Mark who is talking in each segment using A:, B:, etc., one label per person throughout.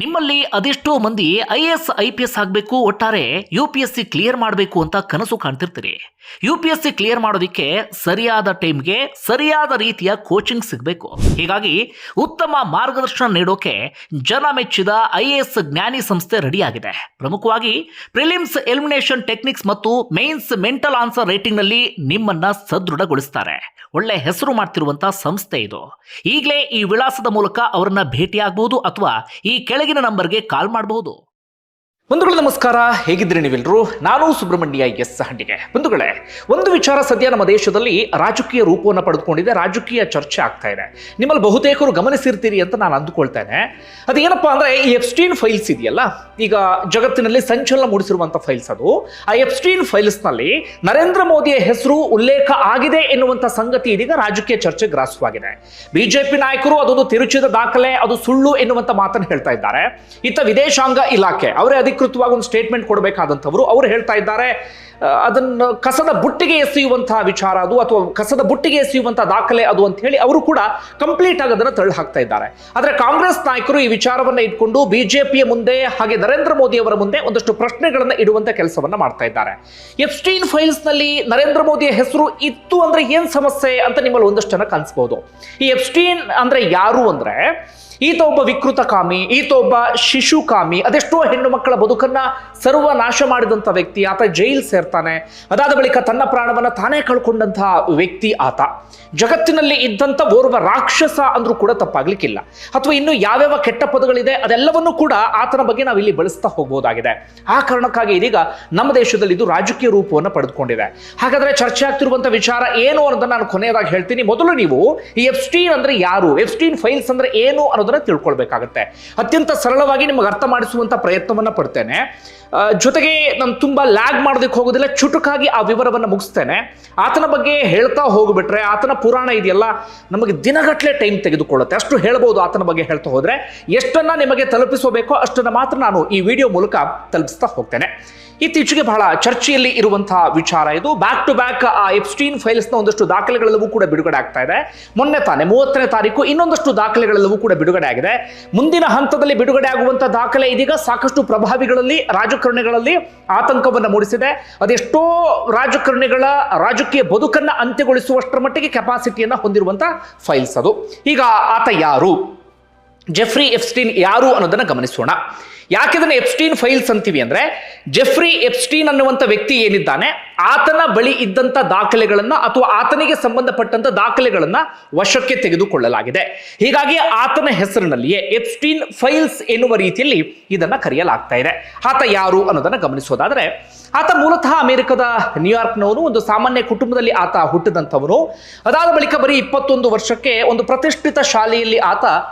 A: ನಿಮ್ಮಲ್ಲಿ ಅದೆಷ್ಟೋ ಮಂದಿ IAS IPS ಆಗಬೇಕು, ಒಟ್ಟಾರೆ UPSC ಕ್ಲಿಯರ್ ಮಾಡಬೇಕು ಅಂತ ಕನಸು ಕಾಣ್ತಿರ್ತೀರಿ. UPSC ಕ್ಲಿಯರ್ ಮಾಡೋದಕ್ಕೆ ಸರಿಯಾದ ಟೈಮ್ಗೆ ಸರಿಯಾದ ರೀತಿಯ ಕೋಚಿಂಗ್ ಸಿಗಬೇಕು. ಹೀಗಾಗಿ ಉತ್ತಮ ಮಾರ್ಗದರ್ಶನ ನೀಡೋಕೆ ಜನ ಮೆಚ್ಚಿದ IAS ಜ್ಞಾನಿ ಸಂಸ್ಥೆ ರೆಡಿಯಾಗಿದೆ. ಪ್ರಮುಖವಾಗಿ ಪ್ರಿಲಿಮ್ಸ್ ಎಲಿಮಿನೇಷನ್ ಟೆಕ್ನಿಕ್ಸ್ ಮತ್ತು ಮೇನ್ಸ್ ಮೆಂಟಲ್ ಆನ್ಸರ್ ರೇಟಿಂಗ್ ನಲ್ಲಿ ನಿಮ್ಮನ್ನ ಸದೃಢಗೊಳಿಸ್ತಾರೆ. ಒಳ್ಳೆ ಹೆಸರು ಮಾಡ್ತಿರುವಂತಹ ಸಂಸ್ಥೆ ಇದು. ಈಗಲೇ ಈ ವಿಳಾಸದ ಮೂಲಕ ಅವರನ್ನ ಭೇಟಿಯಾಗಬಹುದು ಅಥವಾ ಈ ಕೆಳಗಿನ ನಂಬರ್ಗೆ ಕಾಲ್ ಮಾಡಬಹುದು. ಬಂಧುಗಳು ನಮಸ್ಕಾರ, ಹೇಗಿದ್ರಿ ನೀವೆಲ್ಲರೂ? ನಾನು ಸುಬ್ರಹ್ಮಣ್ಯ ಎಸ್ ಹಂಡಿಗೆ. ಬಂಧುಗಳೇ, ಒಂದು ವಿಚಾರ ಸದ್ಯ ನಮ್ಮ ದೇಶದಲ್ಲಿ ರಾಜಕೀಯ ರೂಪವನ್ನು ಪಡೆದುಕೊಂಡಿದೆ, ರಾಜಕೀಯ ಚರ್ಚೆ ಆಗ್ತಾ ಇದೆ. ನಿಮ್ಮಲ್ಲಿ ಬಹುತೇಕರು ಗಮನಿಸಿರ್ತೀರಿ ಅಂತ ನಾನು ಅಂದುಕೊಳ್ತೇನೆ. ಅದೇನಪ್ಪಾ ಅಂದ್ರೆ, ಈ ಎಪ್ಸ್ಟೀನ್ ಫೈಲ್ಸ್ ಇದೆಯಲ್ಲ, ಈಗ ಜಗತ್ತಿನಲ್ಲಿ ಸಂಚಲನ ಮೂಡಿಸಿರುವಂತಹ ಫೈಲ್ಸ್ ಅದು. ಆ ಎಪ್ಸ್ಟೀನ್ ಫೈಲ್ಸ್ ನಲ್ಲಿ ನರೇಂದ್ರ ಮೋದಿಯ ಹೆಸರು ಉಲ್ಲೇಖ ಆಗಿದೆ ಎನ್ನುವಂತ ಸಂಗತಿ ಇದೀಗ ರಾಜಕೀಯ ಚರ್ಚೆ ಗ್ರಾಸವಾಗಿದೆ. ಬಿಜೆಪಿ ನಾಯಕರು ಅದೊಂದು ತಿರುಚಿದ ದಾಖಲೆ, ಅದು ಸುಳ್ಳು ಎನ್ನುವಂತ ಮಾತನ್ನು ಹೇಳ್ತಾ ಇದ್ದಾರೆ. ಇತ್ತ ವಿದೇಶಾಂಗ ಇಲಾಖೆ ಅವರೇ ಅಧಿಕೃತವಾಗಿ ಒಂದು ಸ್ಟೇಟ್ಮೆಂಟ್ ಕೊಡಬೇಕಾದಂಥವ್ರು ಅವರು ಹೇಳ್ತಾ ಇದ್ದಾರೆ, ಅದನ್ನು ಕಸದ ಬುಟ್ಟಿಗೆ ಎಸೆಯುವಂತಹ ವಿಚಾರ ಅದು, ಅಥವಾ ಕಸದ ಬುಟ್ಟಿಗೆ ಎಸೆಯುವಂತಹ ದಾಖಲೆ ಅದು ಅಂತ ಹೇಳಿ ಅವರು ಕೂಡ ಕಂಪ್ಲೀಟ್ ಆಗಿ ಅದನ್ನು ತಳ್ಳಿ ಹಾಕ್ತಾ ಇದ್ದಾರೆ. ಆದ್ರೆ ಕಾಂಗ್ರೆಸ್ ನಾಯಕರು ಈ ವಿಚಾರವನ್ನ ಇಟ್ಕೊಂಡು ಬಿಜೆಪಿಯ ಮುಂದೆ ಹಾಗೆ ನರೇಂದ್ರ ಮೋದಿ ಅವರ ಮುಂದೆ ಒಂದಷ್ಟು ಪ್ರಶ್ನೆಗಳನ್ನ ಇಡುವಂತ ಕೆಲಸವನ್ನ ಮಾಡ್ತಾ ಇದ್ದಾರೆ. ಎಪ್ಸ್ಟೀನ್ ಫೈಲ್ಸ್ ನಲ್ಲಿ ನರೇಂದ್ರ ಮೋದಿಯ ಹೆಸರು ಇತ್ತು ಅಂದ್ರೆ ಏನ್ ಸಮಸ್ಯೆ ಅಂತ ನಿಮ್ಮಲ್ಲಿ ಒಂದಷ್ಟು ಜನ ಅನ್ಸ್ಬಹುದು. ಈ ಎಪ್ಸ್ಟೀನ್ ಅಂದ್ರೆ ಯಾರು ಅಂದ್ರೆ, ಈತ ಒಬ್ಬ ವಿಕೃತ ಕಾಮಿ, ಈತ ಒಬ್ಬ ಶಿಶು ಕಾಮಿ, ಅದೆಷ್ಟೋ ಹೆಣ್ಣು ಮಕ್ಕಳ ಬದುಕನ್ನ ಸರ್ವನಾಶ ಮಾಡಿದಂಥ ವ್ಯಕ್ತಿ. ಆತ ಜೈಲ್ ಸೇರ್ತಾನೆ. ಅದಾದ ಬಳಿಕ ತನ್ನ ಪ್ರಾಣವನ್ನ ತಾನೇ ಕಳ್ಕೊಂಡಂತಹ ವ್ಯಕ್ತಿ ಆತ. ಜಗತ್ತಿನಲ್ಲಿ ಇದ್ದಂಥ ಓರ್ವ ರಾಕ್ಷಸ ಅಂದ್ರೂ ಕೂಡ ತಪ್ಪಾಗ್ಲಿಕ್ಕಿಲ್ಲ. ಅಥವಾ ಇನ್ನು ಯಾವ್ಯಾವ ಕೆಟ್ಟ ಪದಗಳಿದೆ ಅದೆಲ್ಲವನ್ನೂ ಕೂಡ ಆತನ ಬಗ್ಗೆ ನಾವು ಇಲ್ಲಿ ಬಳಸ್ತಾ ಹೋಗಬಹುದಾಗಿದೆ. ಆ ಕಾರಣಕ್ಕಾಗಿ ಇದೀಗ ನಮ್ಮ ದೇಶದಲ್ಲಿ ಇದು ರಾಜಕೀಯ ರೂಪವನ್ನು ಪಡೆದುಕೊಂಡಿದೆ. ಹಾಗಾದ್ರೆ ಚರ್ಚೆ ಆಗ್ತಿರುವಂತಹ ವಿಚಾರ ಏನು ಅನ್ನೋದನ್ನ ನಾನು ಕೊನೆಯದಾಗಿ ಹೇಳ್ತೀನಿ. ಮೊದಲು ನೀವು ಈ ಎಪ್ಸ್ಟೀನ್ ಅಂದ್ರೆ ಯಾರು, ಎಪ್ಸ್ಟೀನ್ ಫೈಲ್ಸ್ ಅಂದ್ರೆ ಏನು ಅನ್ನೋದನ್ನ ತಿಳ್ಕೊಳ್ಬೇಕಾಗತ್ತೆ. ಅತ್ಯಂತ ಸರಳವಾಗಿ ನಿಮಗೆ ಅರ್ಥ ಮಾಡಿಸುವಂತ ಪ್ರಯತ್ನವನ್ನ ಪಡ್ತೇನೆ. ಜೊತೆಗೆ ನಾನು ತುಂಬಾ ಲ್ಯಾಗ್ ಮಾಡೋದಕ್ಕೆ ಹೋಗೋದಿಲ್ಲ, ಚುಟುಕಾಗಿ ಆ ವಿವರವನ್ನು ಮುಗಿಸ್ತೇನೆ. ಆತನ ಬಗ್ಗೆ ಹೇಳ್ತಾ ಹೋಗ್ಬಿಟ್ರೆ, ಆತನ ಪುರಾಣ ಇದೆಯಲ್ಲ, ನಮಗೆ ದಿನಗಟ್ಟಲೆ ಟೈಮ್ ತೆಗೆದುಕೊಳ್ಳುತ್ತೆ. ಅಷ್ಟು ಹೇಳ್ಬೋದು. ಆತನ ಬಗ್ಗೆ ಹೇಳ್ತಾ ಹೋದ್ರೆ ಎಷ್ಟನ್ನ ನಿಮಗೆ ತಲುಪಿಸಬೇಕೋ ಅಷ್ಟನ್ನ ಮಾತ್ರ ನಾನು ಈ ವಿಡಿಯೋ ಮೂಲಕ ತಲುಪಿಸ್ತಾ ಹೋಗ್ತೇನೆ. ಇತ್ತೀಚೆಗೆ ಬಹಳ ಚರ್ಚೆಯಲ್ಲಿ ಇರುವಂತಹ ವಿಚಾರ ಇದು. ಬ್ಯಾಕ್ ಟು ಬ್ಯಾಕ್ ಆ ಎಪ್ಸ್ಟೀನ್ ಫೈಲ್ಸ್ನ ಒಂದಷ್ಟು ದಾಖಲೆಗಳೆಲ್ಲವೂ ಕೂಡ ಬಿಡುಗಡೆ ಆಗ್ತಾ ಇದೆ. ಮೊನ್ನೆ ತಾನೆ 30ನೇ ತಾರೀಕು ಇನ್ನೊಂದಷ್ಟು ದಾಖಲೆಗಳೆಲ್ಲವೂ ಕೂಡ ಬಿಡುಗಡೆ ಆಗಿದೆ. ಮುಂದಿನ ಹಂತದಲ್ಲಿ ಬಿಡುಗಡೆ ಆಗುವಂತಹ ದಾಖಲೆ ಇದೀಗ ಸಾಕಷ್ಟು ಪ್ರಭಾವಿಗಳಲ್ಲಿ, ರಾಜಕಾರಣಿಗಳಲ್ಲಿ ಆತಂಕವನ್ನು ಮೂಡಿಸಿದೆ. ಅದೆಷ್ಟೋ ರಾಜಕಾರಣಿಗಳ ರಾಜಕೀಯ ಬದುಕನ್ನ ಅಂತ್ಯಗೊಳಿಸುವಷ್ಟರ ಮಟ್ಟಿಗೆ ಕೆಪಾಸಿಟಿಯನ್ನ ಹೊಂದಿರುವಂತಹ ಫೈಲ್ಸ್ ಅದು. ಈಗ ಆತ ಯಾರು, ಜೆಫ್ರಿ ಎಪ್ಸ್ಟೀನ್ ಯಾರು ಅನ್ನೋದನ್ನ ಗಮನಿಸೋಣ. ಯಾಕಿದನ್ನ ಎಪ್ಸ್ಟೀನ್ ಫೈಲ್ಸ್ ಅಂತೀವಿ ಅಂದ್ರೆ, ಜೆಫ್ರಿ ಎಪ್ಸ್ಟೀನ್ ಅನ್ನುವಂಥ ವ್ಯಕ್ತಿ ಏನಿದ್ದಾನೆ, ಆತನ ಬಳಿ ಇದ್ದಂಥ ದಾಖಲೆಗಳನ್ನ ಅಥವಾ ಆತನಿಗೆ ಸಂಬಂಧಪಟ್ಟಂತ ದಾಖಲೆಗಳನ್ನ ವಶಕ್ಕೆ ತೆಗೆದುಕೊಳ್ಳಲಾಗಿದೆ. ಹೀಗಾಗಿ ಆತನ ಹೆಸರಿನಲ್ಲಿಯೇ ಎಪ್ಸ್ಟೀನ್ ಫೈಲ್ಸ್ ಎನ್ನುವ ರೀತಿಯಲ್ಲಿ ಇದನ್ನ ಕರೆಯಲಾಗ್ತಾ ಇದೆ. ಆತ ಯಾರು ಅನ್ನೋದನ್ನ ಗಮನಿಸೋದಾದ್ರೆ, ಆತ ಮೂಲತಃ ಅಮೆರಿಕದ ನ್ಯೂಯಾರ್ಕ್ನವನು. ಒಂದು ಸಾಮಾನ್ಯ ಕುಟುಂಬದಲ್ಲಿ ಆತ ಹುಟ್ಟಿದಂಥವನು. ಅದಾದ ಬಳಿಕ ಬರೀ 21 ವರ್ಷಕ್ಕೆ ಒಂದು ಪ್ರತಿಷ್ಠಿತ ಶಾಲೆಯಲ್ಲಿ ಆತ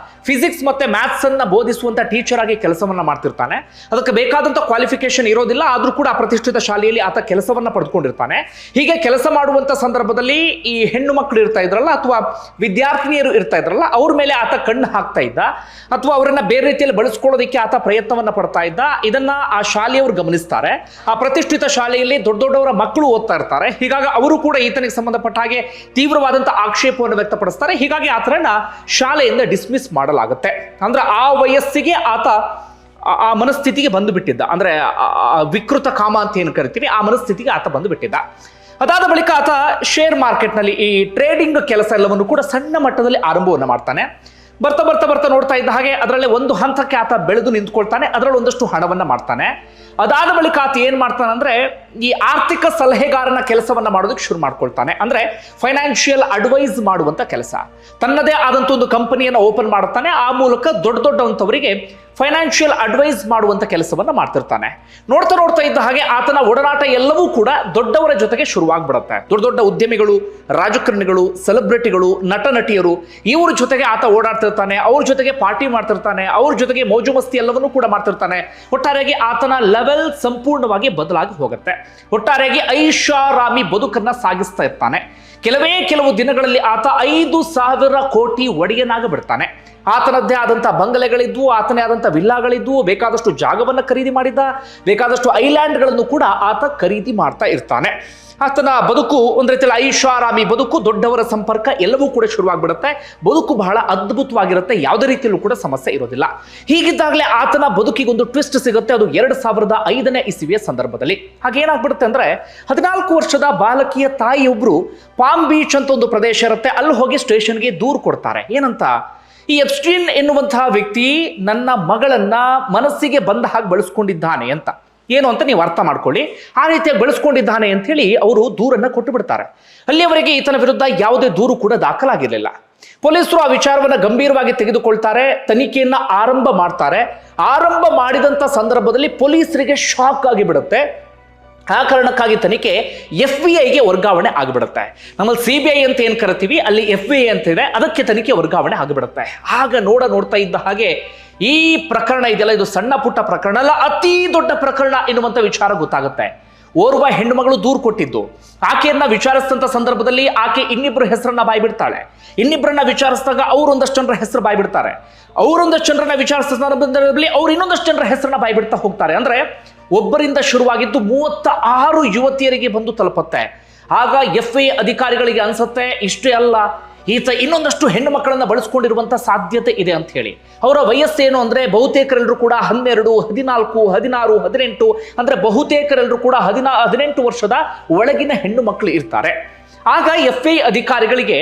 A: ಫಿಸಿಕ್ಸ್ ಮತ್ತೆ ಮ್ಯಾಥ್ಸ್ ಅನ್ನ ಬೋಧಿಸುವಂತ ಟೀಚರ್ ಆಗಿ ಕೆಲಸವನ್ನ ಮಾಡ್ತಿರ್ತಾನೆ. ಅದಕ್ಕೆ ಬೇಕಾದಂತ ಕ್ವಾಲಿಫಿಕೇಶನ್ ಇರೋದಿಲ್ಲ, ಆದ್ರೂ ಕೂಡ ಆ ಪ್ರತಿಷ್ಠಿತ ಶಾಲೆಯಲ್ಲಿ ಆತ ಕೆಲಸವನ್ನ ಪಡೆದುಕೊಂಡಿರ್ತಾನೆ. ಹೀಗೆ ಕೆಲಸ ಮಾಡುವಂತ ಸಂದರ್ಭದಲ್ಲಿ ಈ ಹೆಣ್ಣು ಮಕ್ಕಳು ಇರ್ತಾ ಇದ್ರಲ್ಲ, ಅಥವಾ ವಿದ್ಯಾರ್ಥಿನಿಯರು ಇರ್ತಾ ಇದ್ರಲ್ಲ, ಅವ್ರ ಮೇಲೆ ಆತ ಕಣ್ಣು ಹಾಕ್ತಾ ಇದ್ದ, ಅಥವಾ ಅವರನ್ನ ಬೇರೆ ರೀತಿಯಲ್ಲಿ ಬಳಸ್ಕೊಳ್ಳೋದಕ್ಕೆ ಆತ ಪ್ರಯತ್ನವನ್ನ ಪಡ್ತಾ ಇದ್ದ. ಇದನ್ನ ಆ ಶಾಲೆಯವರು ಗಮನಿಸ್ತಾರೆ. ಆ ಪ್ರತಿಷ್ಠಿತ ಶಾಲೆಯಲ್ಲಿ ದೊಡ್ಡ ದೊಡ್ಡವರ ಮಕ್ಕಳು ಓದ್ತಾ ಇರ್ತಾರೆ. ಹೀಗಾಗಿ ಅವರು ಕೂಡ ಈತನಿಗೆ ಸಂಬಂಧಪಟ್ಟ ಹಾಗೆ ತೀವ್ರವಾದಂತ ಆಕ್ಷೇಪವನ್ನು ವ್ಯಕ್ತಪಡಿಸ್ತಾರೆ. ಹೀಗಾಗಿ ಆತನನ್ನ ಶಾಲೆಯಿಂದ ಡಿಸ್ಮಿಸ್ ಮಾಡಲಾಗುತ್ತೆ. ಅಂದ್ರೆ ಆ ವಯಸ್ಸಿಗೆ ಆತ ಆ ಮನಸ್ಥಿತಿಗೆ ಬಂದು ಬಿಟ್ಟಿದ್ದ. ಅಂದ್ರೆ ವಿಕೃತ ಕಾಮ ಅಂತ ಏನು ಕರಿತೀವಿ, ಆ ಮನಸ್ಥಿತಿಗೆ ಆತ ಬಂದು ಬಿಟ್ಟಿದ್ದ. ಅದಾದ ಬಳಿಕ ಆತ ಶೇರ್ ಮಾರ್ಕೆಟ್ ನಲ್ಲಿ ಈ ಟ್ರೇಡಿಂಗ್ ಕೆಲಸ ಎಲ್ಲವನ್ನು ಕೂಡ ಸಣ್ಣ ಮಟ್ಟದಲ್ಲಿ ಆರಂಭವನ್ನು ಮಾಡ್ತಾನೆ. ಬರ್ತಾ ಬರ್ತಾ ಬರ್ತಾ ನೋಡ್ತಾ ಇದ್ದ ಹಾಗೆ ಅದರಲ್ಲಿ ಒಂದು ಹಂತಕ್ಕೆ ಆತ ಬೆಳೆದು ನಿಂತ್ಕೊಳ್ತಾನೆ. ಅದರಲ್ಲಿ ಒಂದಷ್ಟು ಹಣವನ್ನ ಮಾಡ್ತಾನೆ. ಅದಾದ ಬಳಿಕ ಆತ ಏನ್ ಮಾಡ್ತಾನೆ ಅಂದ್ರೆ, ಈ ಆರ್ಥಿಕ ಸಲಹೆಗಾರನ ಕೆಲಸವನ್ನ ಮಾಡೋದಕ್ಕೆ ಶುರು ಮಾಡ್ಕೊಳ್ತಾನೆ. ಅಂದ್ರೆ ಫೈನಾನ್ಷಿಯಲ್ ಅಡ್ವೈಸ್ ಮಾಡುವಂತ ಕೆಲಸ. ತನ್ನದೇ ಆದಂತ ಒಂದು ಕಂಪನಿಯನ್ನ ಓಪನ್ ಮಾಡುತ್ತಾನೆ. ಆ ಮೂಲಕ ದೊಡ್ಡ ದೊಡ್ಡವಂತವರಿಗೆ ಫೈನಾನ್ಷಿಯಲ್ ಅಡ್ವೈಸ್ ಮಾಡುವಂತ ಕೆಲಸವನ್ನ ಮಾಡ್ತಿರ್ತಾನೆ. ನೋಡ್ತಾ ನೋಡ್ತಾ ಇದ್ದ ಹಾಗೆ ಆತನ ಒಡನಾಟ ಎಲ್ಲವೂ ಕೂಡ ದೊಡ್ಡವರ ಜೊತೆಗೆ ಶುರುವಾಗ್ಬಿಡುತ್ತೆ. ದೊಡ್ಡ ದೊಡ್ಡ ಉದ್ಯಮಿಗಳು, ರಾಜಕಾರಣಿಗಳು, ಸೆಲೆಬ್ರಿಟಿಗಳು, ನಟ ನಟಿಯರು, ಇವ್ರ ಜೊತೆಗೆ ಆತ ಓಡಾಡ್ತಿರ್ತಾನೆ. ಅವ್ರ ಜೊತೆಗೆ ಪಾರ್ಟಿ ಮಾಡ್ತಿರ್ತಾನೆ. ಅವ್ರ ಜೊತೆಗೆ ಮೋಜು ಮಸ್ತಿ ಎಲ್ಲವನ್ನೂ ಕೂಡ ಮಾಡ್ತಿರ್ತಾನೆ. ಒಟ್ಟಾರೆಯಾಗಿ ಆತನ ಲೆವೆಲ್ ಸಂಪೂರ್ಣವಾಗಿ ಬದಲಾಗಿ ಹೋಗುತ್ತೆ. ಒಟ್ಟಾರೆಯಾಗಿ ಐಷಾರಾಮಿ ಬದುಕನ್ನ ಸಾಗಿಸ್ತಾ ಇರ್ತಾನೆ. ಕೆಲವೇ ಕೆಲವು ದಿನಗಳಲ್ಲಿ ಆತ 5,000 ಕೋಟಿ ಒಡೆಯನಾಗಿ ಬಿಡ್ತಾನೆ.
B: ಆತನದ್ದೇ ಆದಂಥ ಬಂಗಲೆಗಳಿದ್ವು, ಆತನೇ ಆದಂಥ ವಿಲ್ಲಾಗಳಿದ್ವು, ಬೇಕಾದಷ್ಟು ಜಾಗವನ್ನು ಖರೀದಿ ಮಾಡಿದ್ದ, ಬೇಕಾದಷ್ಟು ಐಲ್ಯಾಂಡ್ಗಳನ್ನು ಕೂಡ ಆತ ಖರೀದಿ ಮಾಡ್ತಾ ಇರ್ತಾನೆ. ಆತನ ಬದುಕು ಒಂದು ರೀತಿಯಲ್ಲಿ ಐಷಾರಾಮಿ ಬದುಕು, ದೊಡ್ಡವರ ಸಂಪರ್ಕ ಎಲ್ಲವೂ ಕೂಡ ಶುರುವಾಗ್ಬಿಡುತ್ತೆ. ಬದುಕು ಬಹಳ ಅದ್ಭುತವಾಗಿರುತ್ತೆ, ಯಾವುದೇ ರೀತಿಯಲ್ಲೂ ಕೂಡ ಸಮಸ್ಯೆ ಇರೋದಿಲ್ಲ. ಹೀಗಿದ್ದಾಗಲೇ ಆತನ ಬದುಕಿಗೊಂದು ಟ್ವಿಸ್ಟ್ ಸಿಗುತ್ತೆ. ಅದು 2005ನೇ ಇಸವಿಯ ಸಂದರ್ಭದಲ್ಲಿ. ಹಾಗೇನಾಗ್ಬಿಡುತ್ತೆ ಅಂದ್ರೆ 14 ವರ್ಷದ ಬಾಲಕಿಯ ತಾಯಿಯೊಬ್ರು ಪಾಮ್ ಬೀಚ್ ಅಂತ ಒಂದು ಪ್ರದೇಶ ಇರುತ್ತೆ, ಅಲ್ಲಿ ಹೋಗಿ ಸ್ಟೇಷನ್ಗೆ ದೂರು ಕೊಡ್ತಾರೆ. ಏನಂತ, ಈ ಎಪ್ಸ್ಟೀನ್ ಎನ್ನುವಂತಹ ವ್ಯಕ್ತಿ ನನ್ನ ಮಗಳನ್ನ ಮನಸ್ಸಿಗೆ ಬಂದ ಹಾಗೆ ಬಳಸ್ಕೊಂಡಿದ್ದಾನೆ ಅಂತ. ಏನು ಅಂತ ನೀವು ಅರ್ಥ ಮಾಡ್ಕೊಳ್ಳಿ. ಆ ರೀತಿಯಾಗಿ ಬೆಳೆಸ್ಕೊಂಡಿದ್ದಾನೆ ಅಂತ ಹೇಳಿ ಅವರು ದೂರನ್ನು ಕೊಟ್ಟು ಬಿಡ್ತಾರೆ. ಅಲ್ಲಿಯವರೆಗೆ ಈತನ ವಿರುದ್ಧ ಯಾವುದೇ ದೂರು ಕೂಡ ದಾಖಲಾಗಿರಲಿಲ್ಲ. ಪೊಲೀಸರು ಆ ವಿಚಾರವನ್ನು ಗಂಭೀರವಾಗಿ ತೆಗೆದುಕೊಳ್ತಾರೆ, ತನಿಖೆಯನ್ನ ಆರಂಭ ಮಾಡ್ತಾರೆ. ಆರಂಭ ಮಾಡಿದಂಥ ಸಂದರ್ಭದಲ್ಲಿ ಪೊಲೀಸರಿಗೆ ಶಾಕ್ ಆಗಿಬಿಡುತ್ತೆ. ಆ ಕಾರಣಕ್ಕಾಗಿ ತನಿಖೆ FBI ವರ್ಗಾವಣೆ ಆಗಿಬಿಡುತ್ತೆ. ನಮ್ಮಲ್ಲಿ CBI ಅಂತ ಏನು ಕರಿತೀವಿ, ಅಲ್ಲಿ FBI ಅಂತ ಇದೆ, ಅದಕ್ಕೆ ತನಿಖೆ ವರ್ಗಾವಣೆ ಆಗಿಬಿಡುತ್ತೆ. ಆಗ ನೋಡ್ತಾ ಇದ್ದ ಹಾಗೆ ಈ ಪ್ರಕರಣ ಇದೆಯಲ್ಲ, ಇದು ಸಣ್ಣ ಪುಟ್ಟ ಪ್ರಕರಣ ಅಲ್ಲ, ಅತಿ ದೊಡ್ಡ ಪ್ರಕರಣ ಎನ್ನುವಂಥ ವಿಚಾರ ಗೊತ್ತಾಗುತ್ತೆ. ಓರ್ವ ಹೆಣ್ಣು ಮಗಳು ದೂರು ಕೊಟ್ಟಿದ್ದು, ಆಕೆಯನ್ನ ವಿಚಾರಿಸಿದಂಥ ಸಂದರ್ಭದಲ್ಲಿ ಆಕೆ ಇನ್ನಿಬ್ಬರು ಹೆಸರನ್ನ ಬಾಯ್ಬಿಡ್ತಾಳೆ. ಇನ್ನಿಬ್ಬರನ್ನ ವಿಚಾರಿಸಿದಾಗ ಅವರೊಂದಷ್ಟು ಜನರ ಹೆಸರು ಬಾಯ್ಬಿಡ್ತಾರೆ. ಅವರೊಂದಷ್ಟು ಜನರನ್ನ ವಿಚಾರಿಸಿದ ಸಂದರ್ಭದಲ್ಲಿ ಅವ್ರು ಇನ್ನೊಂದಷ್ಟು ಜನರ ಹೆಸರನ್ನ ಬಾಯ್ಬಿಡ್ತಾ ಹೋಗ್ತಾರೆ. ಅಂದ್ರೆ ಒಬ್ಬರಿಂದ ಶುರುವಾಗಿದ್ದು 36 ಯುವತಿಯರಿಗೆ ಬಂದು ತಲುಪುತ್ತೆ. ಆಗ FIA ಅಧಿಕಾರಿಗಳಿಗೆ ಅನ್ಸುತ್ತೆ, ಇಷ್ಟೇ ಅಲ್ಲ, ಈತ ಇನ್ನೊಂದಷ್ಟು ಹೆಣ್ಣು ಮಕ್ಕಳನ್ನ ಬಳಸ್ಕೊಂಡಿರುವಂತ ಸಾಧ್ಯತೆ ಇದೆ ಅಂತ ಹೇಳಿ. ಅವರ ವಯಸ್ಸೇನು ಅಂದ್ರೆ ಬಹುತೇಕರೆಲ್ಲರೂ ಕೂಡ 12, 14, 16, 18 ಅಂದ್ರೆ ಬಹುತೇಕರೆಲ್ಲರೂ ಕೂಡ 18 ವರ್ಷದ ಒಳಗಿನ ಹೆಣ್ಣು ಮಕ್ಕಳು ಇರ್ತಾರೆ. ಆಗ FIA ಅಧಿಕಾರಿಗಳಿಗೆ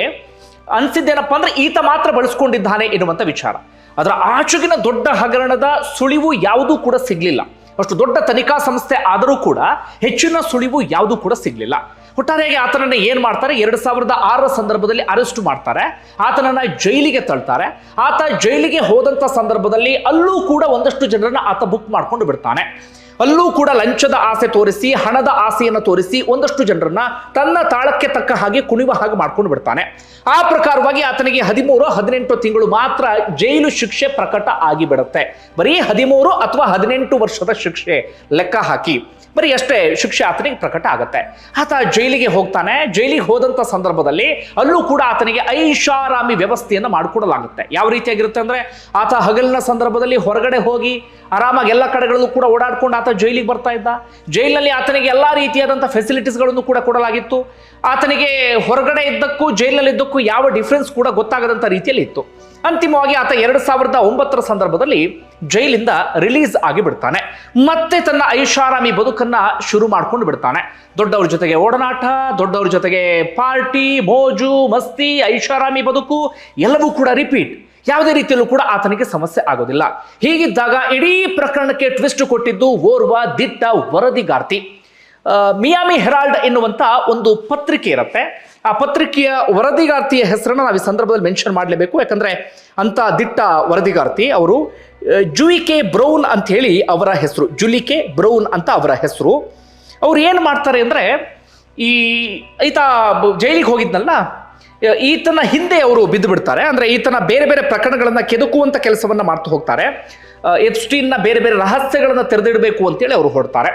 B: ಅನ್ಸಿದ್ದೇನಪ್ಪ ಅಂದ್ರೆ ಈತ ಮಾತ್ರ ಬಳಸ್ಕೊಂಡಿದ್ದಾನೆ ಎನ್ನುವಂತ ವಿಚಾರ. ಅದರ ಆಚೆಗಿನ ದೊಡ್ಡ ಹಗರಣದ ಸುಳಿವು ಯಾವುದೂ ಕೂಡ ಸಿಗ್ಲಿಲ್ಲ. ಅಷ್ಟು ದೊಡ್ಡ ತನಿಖಾ ಸಂಸ್ಥೆ ಆದರೂ ಕೂಡ ಹೆಚ್ಚಿನ ಸುಳಿವು ಯಾವುದೂ ಕೂಡ ಸಿಗ್ಲಿಲ್ಲ. ಒಟ್ಟಾರೆಯಾಗಿ ಆತನನ್ನ ಏನ್ ಮಾಡ್ತಾರೆ, 2006 ಸಂದರ್ಭದಲ್ಲಿ ಅರೆಸ್ಟ್ ಮಾಡ್ತಾರೆ. ಆತನನ್ನ ಜೈಲಿಗೆ ತಳ್ತಾರೆ. ಆತ ಜೈಲಿಗೆ ಹೋದಂತ ಸಂದರ್ಭದಲ್ಲಿ ಅಲ್ಲೂ ಕೂಡ ಒಂದಷ್ಟು ಜನರನ್ನ ಆತ ಬುಕ್ ಮಾಡ್ಕೊಂಡು ಬಿಡ್ತಾನೆ. ಅಲ್ಲೂ ಕೂಡ ಲಂಚದ ಆಸೆ ತೋರಿಸಿ, ಹಣದ ಆಸೆಯನ್ನು ತೋರಿಸಿ ಒಂದಷ್ಟು ಜನರನ್ನ ತನ್ನ ತಾಳಕ್ಕೆ ತಕ್ಕ ಹಾಗೆ ಕುಣಿವ ಹಾಗೆ ಮಾಡ್ಕೊಂಡು ಬಿಡ್ತಾನೆ. ಆ ಪ್ರಕಾರವಾಗಿ ಆತನಿಗೆ 13-18 ತಿಂಗಳು ಮಾತ್ರ ಜೈಲು ಶಿಕ್ಷೆ ಪ್ರಕಟ ಆಗಿಬಿಡುತ್ತೆ. ಬರೀ 13 ಅಥವಾ 18 ವರ್ಷದ ಶಿಕ್ಷೆ ಲೆಕ್ಕ ಹಾಕಿ ಬರೀ ಅಷ್ಟೇ ಶಿಕ್ಷೆ ಆತನಿಗೆ ಪ್ರಕಟ ಆಗುತ್ತೆ. ಆತ ಜೈಲಿಗೆ ಹೋಗ್ತಾನೆ. ಜೈಲಿಗೆ ಹೋದಂತ ಸಂದರ್ಭದಲ್ಲಿ ಅಲ್ಲೂ ಕೂಡ ಆತನಿಗೆ ಐಷಾರಾಮಿ ವ್ಯವಸ್ಥೆಯನ್ನು ಮಾಡಿಕೊಡಲಾಗುತ್ತೆ. ಯಾವ ರೀತಿಯಾಗಿರುತ್ತೆ ಅಂದ್ರೆ, ಆತ ಹಗಲಿನ ಸಂದರ್ಭದಲ್ಲಿ ಹೊರಗಡೆ ಹೋಗಿ ಆರಾಮಾಗಿ ಎಲ್ಲ ಕಡೆಗಳಲ್ಲೂ ಕೂಡ ಓಡಾಡ್ಕೊಂಡು ಆತ ಜೈಲಿಗೆ ಬರ್ತಾ ಇದ್ದ. ಜೈಲಿನಲ್ಲಿ ಆತನಿಗೆ ಎಲ್ಲಾ ರೀತಿಯಾದಂಥ ಫೆಸಿಲಿಟೀಸ್ಗಳನ್ನು ಕೂಡ ಕೊಡಲಾಗಿತ್ತು. ಆತನಿಗೆ ಹೊರಗಡೆ ಇದ್ದಕ್ಕೂ ಜೈಲಿನಲ್ಲಿ ಇದ್ದಕ್ಕೂ ಯಾವ ಡಿಫ್ರೆನ್ಸ್ ಕೂಡ ಗೊತ್ತಾಗದಂಥ ರೀತಿಯಲ್ಲಿ ಇತ್ತು. ಅಂತಿಮವಾಗಿ ಆತ 2009 ಸಂದರ್ಭದಲ್ಲಿ ಜೈಲಿಂದ ರಿಲೀಸ್ ಆಗಿ ಬಿಡ್ತಾನೆ. ಮತ್ತೆ ತನ್ನ ಐಷಾರಾಮಿ ಬದುಕನ್ನ ಶುರು ಮಾಡ್ಕೊಂಡು ಬಿಡ್ತಾನೆ. ದೊಡ್ಡವ್ರ ಜೊತೆಗೆ ಓಡನಾಟ, ದೊಡ್ಡವ್ರ ಜೊತೆಗೆ ಪಾರ್ಟಿ, ಮೋಜು ಮಸ್ತಿ, ಐಷಾರಾಮಿ ಬದುಕು ಎಲ್ಲವೂ ಕೂಡ ರಿಪೀಟ್. ಯಾವುದೇ ರೀತಿಯಲ್ಲೂ ಕೂಡ ಆತನಿಗೆ ಸಮಸ್ಯೆ ಆಗೋದಿಲ್ಲ. ಹೀಗಿದ್ದಾಗ ಇಡೀ ಪ್ರಕರಣಕ್ಕೆ ಟ್ವಿಸ್ಟ್ ಕೊಟ್ಟಿದ್ದು ಓರ್ವ ದಿಟ್ಟ ವರದಿಗಾರ್ತಿ. ಮಿಯಾಮಿ ಹೆರಾಲ್ಡ್ ಎನ್ನುವಂತ ಒಂದು ಪತ್ರಿಕೆ ಇರುತ್ತೆ. ಆ ಪತ್ರಿಕೆಯ ವರದಿಗಾರ್ತಿಯ ಹೆಸರನ್ನು ನಾವು ಈ ಸಂದರ್ಭದಲ್ಲಿ ಮೆನ್ಷನ್ ಮಾಡಲೇಬೇಕು. ಯಾಕಂದ್ರೆ ಅಂತ ದಿಟ್ಟ ವರದಿಗಾರ್ತಿ ಅವರು ಜುಯಿಕೆ ಬ್ರೌನ್ ಅಂತ ಹೇಳಿ ಅವರ ಹೆಸರು. ಜುಲಿಕೆ ಬ್ರೌನ್ ಅಂತ ಅವರ ಹೆಸರು. ಅವ್ರು ಏನು ಮಾಡ್ತಾರೆ ಅಂದ್ರೆ, ಈತ ಜೈಲಿಗೆ ಹೋಗಿದ್ನಲ್ಲ, ಈತನ ಹಿಂದೆ ಅವರು ಬಿದ್ದು ಬಿಡ್ತಾರೆ. ಅಂದ್ರೆ ಈತನ ಬೇರೆ ಬೇರೆ ಪ್ರಕರಣಗಳನ್ನ ಕೆದಕುವಂತ ಕೆಲಸವನ್ನ ಮಾಡ್ತಾ ಹೋಗ್ತಾರೆ. ಎಪ್ಸ್ಟೀನ್ನ ಬೇರೆ ಬೇರೆ ರಹಸ್ಯಗಳನ್ನ ತೆರೆದಿಡಬೇಕು ಅಂತೇಳಿ ಅವರು ಹೊರಡ್ತಾರೆ.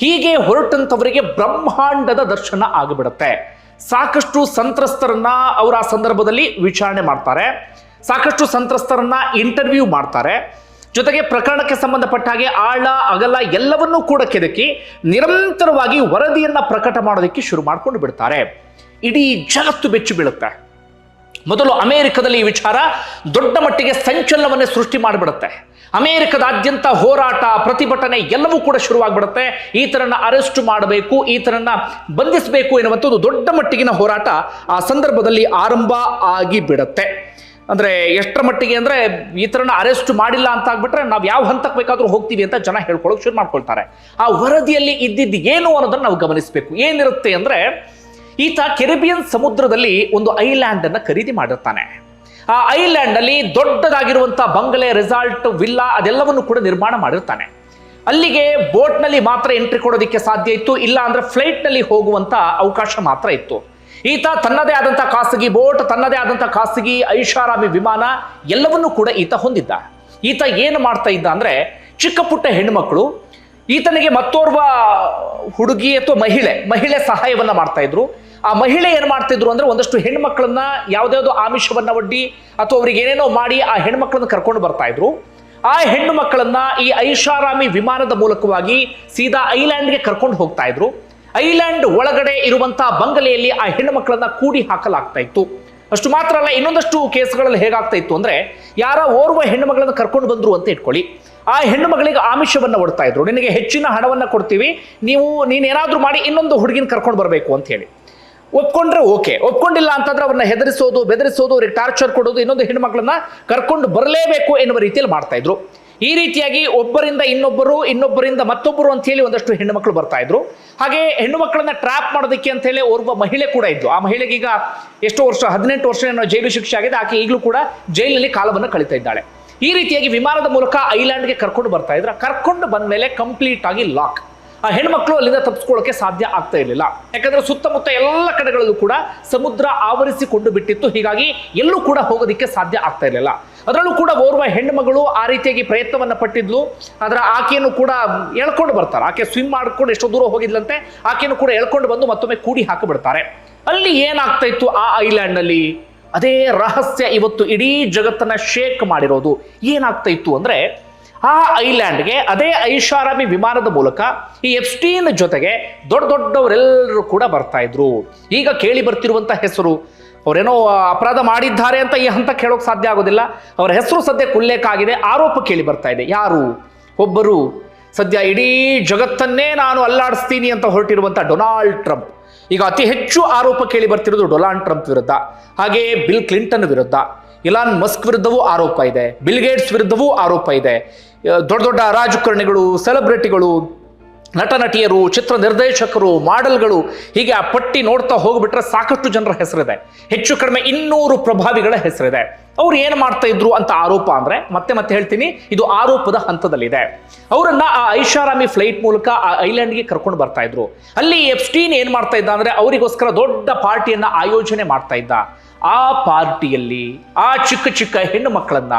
B: ಹೀಗೆ ಹೊರಟಂತವರಿಗೆ ಬ್ರಹ್ಮಾಂಡದ ದರ್ಶನ ಆಗಿಬಿಡುತ್ತೆ. ಸಾಕಷ್ಟು ಸಂತ್ರಸ್ತರನ್ನ ಅವರು ಆ ಸಂದರ್ಭದಲ್ಲಿ ವಿಚಾರಣೆ ಮಾಡ್ತಾರೆ. ಸಾಕಷ್ಟು ಸಂತ್ರಸ್ತರನ್ನ ಇಂಟರ್ವ್ಯೂ ಮಾಡ್ತಾರೆ. ಜೊತೆಗೆ ಪ್ರಕರಣಕ್ಕೆ ಸಂಬಂಧಪಟ್ಟ ಹಾಗೆ ಆಳ ಅಗಲ ಎಲ್ಲವನ್ನೂ ಕೂಡ ಕೆದಕಿ ನಿರಂತರವಾಗಿ ವರದಿಯನ್ನ ಪ್ರಕಟ ಮಾಡೋದಕ್ಕೆ ಶುರು ಮಾಡ್ಕೊಂಡು ಬಿಡ್ತಾರೆ. ಇಡೀ ಜಗತ್ತು ಬೆಚ್ಚಿ ಬೀಳುತ್ತೆ. ಮೊದಲು ಅಮೆರಿಕದಲ್ಲಿ ಈ ವಿಚಾರ ದೊಡ್ಡ ಮಟ್ಟಿಗೆ ಸಂಚಲನವನ್ನೇ ಸೃಷ್ಟಿ ಮಾಡಿಬಿಡುತ್ತೆ. ಅಮೆರಿಕದಾದ್ಯಂತ ಹೋರಾಟ, ಪ್ರತಿಭಟನೆ ಎಲ್ಲವೂ ಕೂಡ ಶುರುವಾಗ್ಬಿಡುತ್ತೆ. ಈತನನ್ನ ಅರೆಸ್ಟ್ ಮಾಡಬೇಕು, ಈತನನ್ನ ಬಂಧಿಸಬೇಕು ಎನ್ನುವಂಥ ಒಂದು ದೊಡ್ಡ ಮಟ್ಟಿಗಿನ ಹೋರಾಟ ಆ ಸಂದರ್ಭದಲ್ಲಿ ಆರಂಭ ಆಗಿ ಬಿಡುತ್ತೆ. ಅಂದ್ರೆ ಎಷ್ಟರ ಮಟ್ಟಿಗೆ ಅಂದ್ರೆ, ಈತರನ್ನ ಅರೆಸ್ಟ್ ಮಾಡಿಲ್ಲ ಅಂತ ಆಗ್ಬಿಟ್ರೆ ನಾವು ಯಾವ ಹಂತಕ್ಕೆ ಬೇಕಾದ್ರೂ ಹೋಗ್ತೀವಿ ಅಂತ ಜನ ಹೇಳ್ಕೊಳ್ಳೋಕೆ ಶುರು ಮಾಡ್ಕೊಳ್ತಾರೆ. ಆ ವರದಿಯಲ್ಲಿ ಇದ್ದಿದ್ದು ಏನು ಅನ್ನೋದನ್ನ ನಾವು ಗಮನಿಸಬೇಕು. ಏನಿರುತ್ತೆ ಅಂದ್ರೆ, ಈತ ಕೆರಿಬಿಯನ್ ಸಮುದ್ರದಲ್ಲಿ ಒಂದು ಐಲ್ಯಾಂಡ್ ಅನ್ನ ಖರೀದಿ ಮಾಡಿರ್ತಾನೆ. ಆ ಐಲ್ಯಾಂಡ್ ಅಲ್ಲಿ ದೊಡ್ಡದಾಗಿರುವಂತಹ ಬಂಗಲೆ, ರೆಸಾರ್ಟ್, ವಿಲ್ಲಾ ಅದೆಲ್ಲವನ್ನು ಕೂಡ ನಿರ್ಮಾಣ ಮಾಡಿರ್ತಾನೆ. ಅಲ್ಲಿಗೆ ಬೋಟ್ ನಲ್ಲಿ ಮಾತ್ರ ಎಂಟ್ರಿ ಕೊಡೋದಕ್ಕೆ ಸಾಧ್ಯ ಇತ್ತು, ಇಲ್ಲ ಅಂದ್ರೆ ಫ್ಲೈಟ್ ನಲ್ಲಿ ಹೋಗುವಂತ ಅವಕಾಶ ಮಾತ್ರ ಇತ್ತು. ಈತ ತನ್ನದೇ ಆದಂತಹ ಖಾಸಗಿ ಬೋಟ್, ತನ್ನದೇ ಆದಂತಹ ಖಾಸಗಿ ಐಷಾರಾಮಿ ವಿಮಾನ ಎಲ್ಲವನ್ನೂ ಕೂಡ ಈತ ಹೊಂದಿದ್ದ. ಈತ ಏನು ಮಾಡ್ತಾ ಇದ್ದ ಅಂದ್ರೆ, ಚಿಕ್ಕ ಪುಟ್ಟ ಹೆಣ್ಮಕ್ಳು ಈತನಿಗೆ ಮತ್ತೋರ್ವ ಹುಡುಗಿ ಅಥವಾ ಮಹಿಳೆ ಸಹಾಯವನ್ನ ಮಾಡ್ತಾ ಇದ್ರು. ಆ ಮಹಿಳೆ ಏನ್ ಮಾಡ್ತಿದ್ರು ಅಂದ್ರೆ ಒಂದಷ್ಟು ಹೆಣ್ಮಕ್ಳನ್ನ ಯಾವ್ದಾವ್ದೋ ಆಮಿಷವನ್ನ ಒಡ್ಡಿ ಅಥವಾ ಅವ್ರಿಗೆ ಏನೇನೋ ಮಾಡಿ ಆ ಹೆಣ್ಮಕ್ಳನ್ನ ಕರ್ಕೊಂಡು ಬರ್ತಾ ಇದ್ರು. ಆ ಹೆಣ್ಣು ಮಕ್ಕಳನ್ನ ಈ ಐಷಾರಾಮಿ ವಿಮಾನದ ಮೂಲಕವಾಗಿ ಸೀದಾ ಐಲ್ಯಾಂಡ್ಗೆ ಕರ್ಕೊಂಡು ಹೋಗ್ತಾ ಇದ್ರು. ಐಲ್ಯಾಂಡ್ ಒಳಗಡೆ ಇರುವಂತಹ ಬಂಗಲೆಯಲ್ಲಿ ಆ ಹೆಣ್ಣು ಮಕ್ಕಳನ್ನ ಕೂಡಿ ಹಾಕಲಾಗ್ತಾ ಇತ್ತು. ಅಷ್ಟು ಮಾತ್ರ ಅಲ್ಲ, ಇನ್ನೊಂದಷ್ಟು ಕೇಸ್ಗಳಲ್ಲಿ ಹೇಗಾಗ್ತಾ ಇತ್ತು ಅಂದ್ರೆ, ಯಾರ ಓರ್ವ ಹೆಣ್ಣು ಮಗಳನ್ನ ಕರ್ಕೊಂಡು ಬಂದ್ರು ಅಂತ ಇಟ್ಕೊಳ್ಳಿ, ಆ ಹೆಣ್ಣು ಮಗಳಿಗೆ ಆಮಿಷವನ್ನ ಒಡ್ತಾ ಇದ್ರು, ನಿನಗೆ ಹೆಚ್ಚಿನ ಹಣವನ್ನ ಕೊಡ್ತೀವಿ, ನೀನೇನಾದ್ರೂ ಮಾಡಿ ಇನ್ನೊಂದು ಹುಡುಗಿನ ಕರ್ಕೊಂಡು ಬರಬೇಕು ಅಂತ ಹೇಳಿ. ಒಪ್ಕೊಂಡ್ರೆ ಓಕೆ, ಒಪ್ಕೊಂಡಿಲ್ಲ ಅಂತಂದ್ರೆ ಅವ್ರನ್ನ ಹೆದರಿಸೋದು, ಬೆದರಿಸೋದು, ಅವ್ರಿಗೆ ಟಾರ್ಚರ್ ಕೊಡೋದು, ಇನ್ನೊಂದು ಹೆಣ್ಣು ಮಕ್ಕಳನ್ನ ಕರ್ಕೊಂಡು ಬರಲೇಬೇಕು ಎನ್ನುವ ರೀತಿಯಲ್ಲಿ ಮಾಡ್ತಾ ಇದ್ರು. ಈ ರೀತಿಯಾಗಿ ಒಬ್ಬರಿಂದ ಇನ್ನೊಬ್ಬರು, ಇನ್ನೊಬ್ಬರಿಂದ ಮತ್ತೊಬ್ಬರು ಅಂತ ಹೇಳಿ ಒಂದಷ್ಟು ಹೆಣ್ಣು ಮಕ್ಕಳು ಬರ್ತಾ ಇದ್ರು. ಹಾಗೆ ಹೆಣ್ಣು ಮಕ್ಕಳನ್ನ ಟ್ರ್ಯಾಪ್ ಮಾಡೋದಕ್ಕೆ ಅಂತ ಹೇಳಿ ಓರ್ವ ಮಹಿಳೆ ಕೂಡ ಇದ್ದು. ಆ ಮಹಿಳೆಗೆ ಈಗ ಎಷ್ಟೋ ವರ್ಷ, 18 ವರ್ಷ ಏನೋ ಜೈಲು ಶಿಕ್ಷೆ ಆಗಿದೆ. ಆಕೆ ಈಗಲೂ ಕೂಡ ಜೈಲಿನಲ್ಲಿ ಕಾಲವನ್ನು ಕಳೀತಾ ಇದ್ದಾಳೆ. ಈ ರೀತಿಯಾಗಿ ವಿಮಾನದ ಮೂಲಕ ಐಲ್ಯಾಂಡ್ಗೆ ಕರ್ಕೊಂಡು ಬರ್ತಾ ಇದ್ರು. ಕರ್ಕೊಂಡು ಬಂದ ಮೇಲೆ ಕಂಪ್ಲೀಟ್ ಆಗಿ ಲಾಕ್. ಆ ಹೆಣ್ಮಕ್ಳು ಅಲ್ಲಿಂದ ತಪ್ಪಿಸ್ಕೊಳ್ಳೋಕೆ ಸಾಧ್ಯ ಆಗ್ತಾ ಇರಲಿಲ್ಲ. ಯಾಕಂದ್ರೆ ಸುತ್ತಮುತ್ತ ಎಲ್ಲ ಕಡೆಗಳಲ್ಲೂ ಕೂಡ ಸಮುದ್ರ ಆವರಿಸಿಕೊಂಡು ಬಿಟ್ಟಿತ್ತು. ಹೀಗಾಗಿ ಎಲ್ಲೂ ಕೂಡ ಹೋಗೋದಿಕ್ಕೆ ಸಾಧ್ಯ ಆಗ್ತಾ ಇರಲಿಲ್ಲ. ಅದರಲ್ಲೂ ಕೂಡ ಓರ್ವ ಹೆಣ್ಣು ಮಗಳು ಆ ರೀತಿಯಾಗಿ ಪ್ರಯತ್ನವನ್ನ ಪಟ್ಟಿದ್ಲು. ಆದ್ರೆ ಆಕೆಯನ್ನು ಕೂಡ ಎಳ್ಕೊಂಡು ಬರ್ತಾರೆ. ಆಕೆ ಸ್ವಿಮ್ ಮಾಡ್ಕೊಂಡು ಎಷ್ಟೋ ದೂರ ಹೋಗಿದ್ಲಂತೆ. ಆಕೆಯನ್ನು ಕೂಡ ಎಳ್ಕೊಂಡು ಬಂದು ಮತ್ತೊಮ್ಮೆ ಕೂಡಿ ಹಾಕಿಬಿಡ್ತಾರೆ. ಅಲ್ಲಿ ಏನಾಗ್ತಾ ಇತ್ತು ಆ ಐಲ್ಯಾಂಡ್ ನಲ್ಲಿ, ಅದೇ ರಹಸ್ಯ ಇವತ್ತು ಇಡೀ ಜಗತ್ತನ್ನ ಶೇಕ್ ಮಾಡಿರೋದು. ಏನಾಗ್ತಾ ಇತ್ತು ಅಂದ್ರೆ, ಆ ಐಲ್ಯಾಂಡ್ಗೆ ಅದೇ ಐಷಾರಾಮಿ ವಿಮಾನದ ಮೂಲಕ ಈ ಎಪ್ಸ್ಟೀನ್ ಜೊತೆಗೆ ದೊಡ್ಡ ದೊಡ್ಡವರೆಲ್ಲರೂ ಕೂಡ ಬರ್ತಾ ಇದ್ರು. ಈಗ ಕೇಳಿ ಬರ್ತಿರುವಂತ ಹೆಸರು, ಅವರೇನೋ ಅಪರಾಧ ಮಾಡಿದ್ದಾರೆ ಅಂತ ಈ ಹಂತ ಕೇಳೋಕೆ ಸಾಧ್ಯ ಆಗೋದಿಲ್ಲ. ಅವರ ಹೆಸರು ಸದ್ಯಕ್ಕೆ ಉಲ್ಲೇಖ ಆಗಿದೆ. ಆರೋಪ ಕೇಳಿ ಬರ್ತಾ ಇದೆ. ಯಾರು? ಒಬ್ಬರು ಸದ್ಯ ಇಡೀ ಜಗತ್ತನ್ನೇ ನಾನು ಅಲ್ಲಾಡಿಸ್ತೀನಿ ಅಂತ ಹೊರಟಿರುವಂತ ಡೊನಾಲ್ಡ್ ಟ್ರಂಪ್. ಈಗ ಅತಿ ಹೆಚ್ಚು ಆರೋಪ ಕೇಳಿ ಬರ್ತಿರೋದು ಡೊನಾಲ್ಡ್ ಟ್ರಂಪ್ ವಿರುದ್ಧ, ಹಾಗೆ ಬಿಲ್ ಕ್ಲಿಂಟನ್ ವಿರುದ್ಧ, ಇಲಾನ್ ಮಸ್ಕ್ ವಿರುದ್ಧವೂ ಆರೋಪ ಇದೆ, ಬಿಲ್ ಗೇಟ್ಸ್ ವಿರುದ್ಧವೂ ಆರೋಪ ಇದೆ. ದೊಡ್ಡ ದೊಡ್ಡ ರಾಜಕಾರಣಿಗಳು, ಸೆಲೆಬ್ರಿಟಿಗಳು, ನಟ ನಟಿಯರು, ಚಿತ್ರ ನಿರ್ದೇಶಕರು, ಮಾಡೆಲ್ಗಳು, ಹೀಗೆ ಆ ಪಟ್ಟಿ ನೋಡ್ತಾ ಹೋಗ್ಬಿಟ್ರೆ ಸಾಕಷ್ಟು ಜನರ ಹೆಸರಿದೆ. ಹೆಚ್ಚು ಕಡಿಮೆ 200 ಪ್ರಭಾವಿಗಳ ಹೆಸರಿದೆ. ಅವ್ರು ಏನ್ ಮಾಡ್ತಾ ಇದ್ರು ಅಂತ ಆರೋಪ ಅಂದ್ರೆ, ಮತ್ತೆ ಹೇಳ್ತೀನಿ, ಇದು ಆರೋಪದ ಹಂತದಲ್ಲಿದೆ. ಅವರನ್ನ ಆ ಐಷಾರಾಮಿ ಫ್ಲೈಟ್ ಮೂಲಕ ಆ ಐಲ್ಯಾಂಡ್ಗೆ ಕರ್ಕೊಂಡು ಬರ್ತಾ ಇದ್ರು. ಅಲ್ಲಿ ಎಪ್ಸ್ಟೀನ್ ಏನ್ ಮಾಡ್ತಾ ಇದ್ದ ಅಂದ್ರೆ, ಅವರಿಗೋಸ್ಕರ ದೊಡ್ಡ ಪಾರ್ಟಿಯನ್ನ ಆಯೋಜನೆ ಮಾಡ್ತಾ ಇದ್ದ. ಆ ಪಾರ್ಟಿಯಲ್ಲಿ ಆ ಚಿಕ್ಕ ಹೆಣ್ಣು ಮಕ್ಕಳನ್ನ